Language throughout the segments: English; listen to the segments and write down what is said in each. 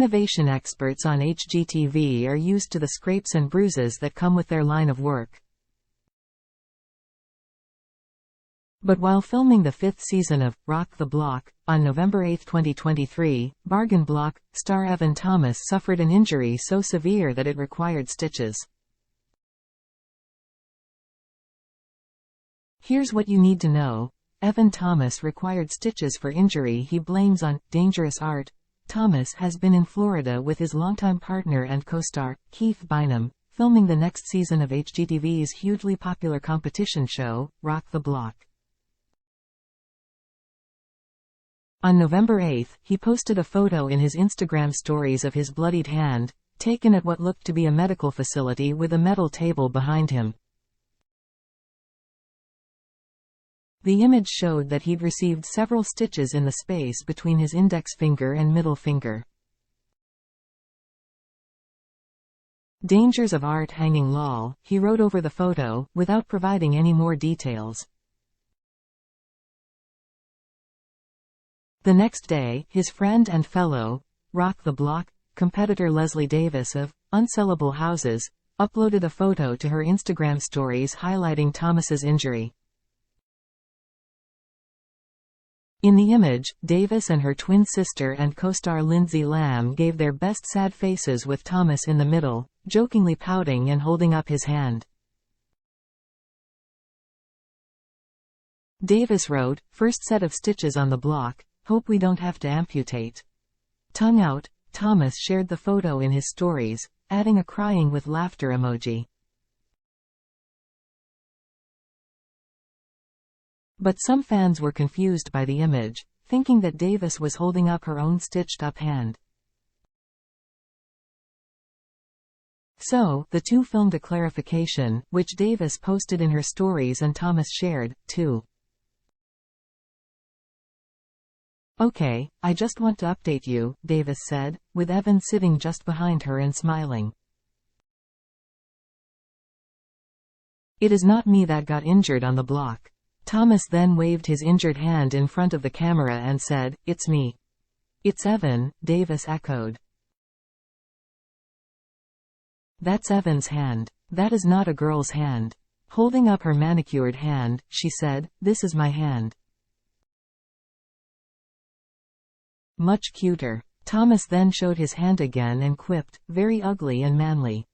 Renovation experts on HGTV are used to the scrapes and bruises that come with their line of work. But while filming the 5th season of Rock the Block, on November 8, 2023, Bargain Block star Evan Thomas suffered an injury so severe that it required stitches. Here's what you need to know. Evan Thomas required stitches for injury he blames on dangerous art. Thomas has been in Florida with his longtime partner and co-star, Keith Bynum, filming the next season of HGTV's hugely popular competition show, Rock the Block. On November 8, he posted a photo in his Instagram stories of his bloodied hand, taken at what looked to be a medical facility with a metal table behind him. The image showed that he'd received several stitches in the space between his index finger and middle finger. "Dangers of art hanging lol," he wrote over the photo, without providing any more details. The next day, his friend and fellow Rock the Block competitor Leslie Davis of Unsellable Houses uploaded a photo to her Instagram stories highlighting Thomas's injury. In the image, Davis and her twin sister and co-star Lindsay Lamb gave their best sad faces with Thomas in the middle, jokingly pouting and holding up his hand. Davis wrote, "First set of stitches on the block, hope we don't have to amputate." Tongue out, Thomas shared the photo in his stories, adding a crying with laughter emoji. But some fans were confused by the image, thinking that Davis was holding up her own stitched-up hand. So, the two filmed a clarification, which Davis posted in her stories and Thomas shared, too. "Okay, I just want to update you," Davis said, with Evan sitting just behind her and smiling. "It is not me that got injured on the block." Thomas then waved his injured hand in front of the camera and said, "It's me." "It's Evan," Davis echoed. "That's Evan's hand. That is not a girl's hand." Holding up her manicured hand, she said, "This is my hand." "Much cuter." Thomas then showed his hand again and quipped, "Very ugly and manly."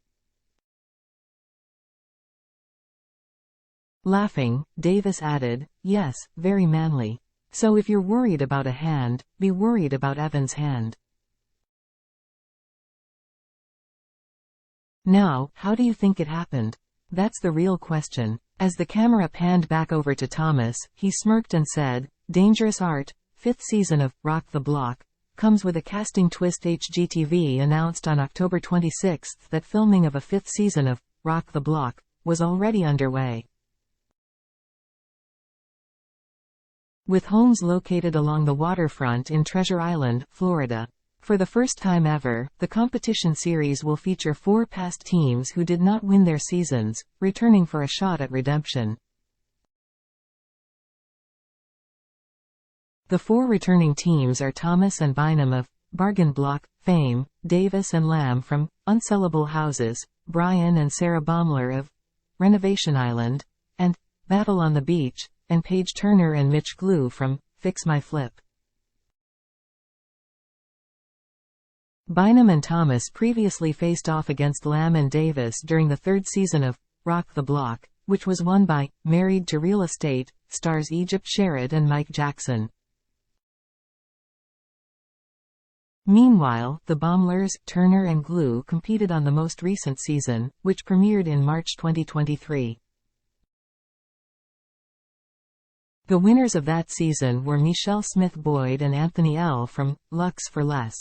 Laughing, Davis added, "Yes, very manly. So if you're worried about a hand, be worried about Evan's hand." Now, how do you think it happened? That's the real question. As the camera panned back over to Thomas, he smirked and said, "Dangerous art, 5th season of Rock the Block, comes with a casting twist." HGTV announced on October 26 that filming of a 5th season of Rock the Block was already underway. With homes located along the waterfront in Treasure Island, Florida. For the first time ever, the competition series will feature 4 past teams who did not win their seasons, returning for a shot at redemption. The 4 returning teams are Thomas and Bynum of Bargain Block fame, Davis and Lamb from Unsellable Houses, Brian and Sarah Baumler of Renovation Island, and Battle on the Beach, and Paige Turner and Mitch Glue from Fix My Flip. Bynum and Thomas previously faced off against Lamb and Davis during the 3rd season of Rock the Block, which was won by Married to Real Estate stars Egypt Sherrod and Mike Jackson. Meanwhile, the Baumlers, Turner and Glue competed on the most recent season, which premiered in March 2023. The winners of that season were Michelle Smith Boyd and Anthony L. from Lux for Less.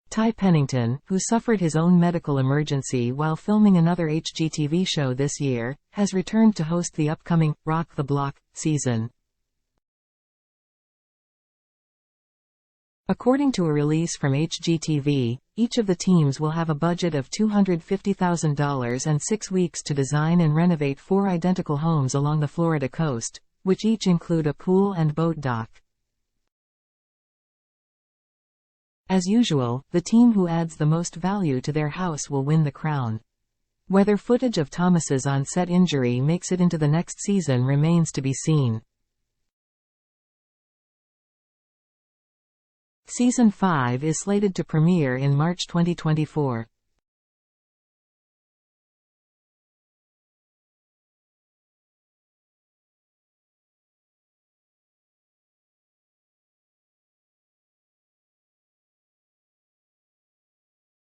Ty Pennington, who suffered his own medical emergency while filming another HGTV show this year, has returned to host the upcoming Rock the Block season. According to a release from HGTV, each of the teams will have a budget of $250,000 and 6 weeks to design and renovate 4 identical homes along the Florida coast, which each include a pool and boat dock. As usual, the team who adds the most value to their house will win the crown. Whether footage of Thomas's on-set injury makes it into the next season remains to be seen. Season 5 is slated to premiere in March 2024.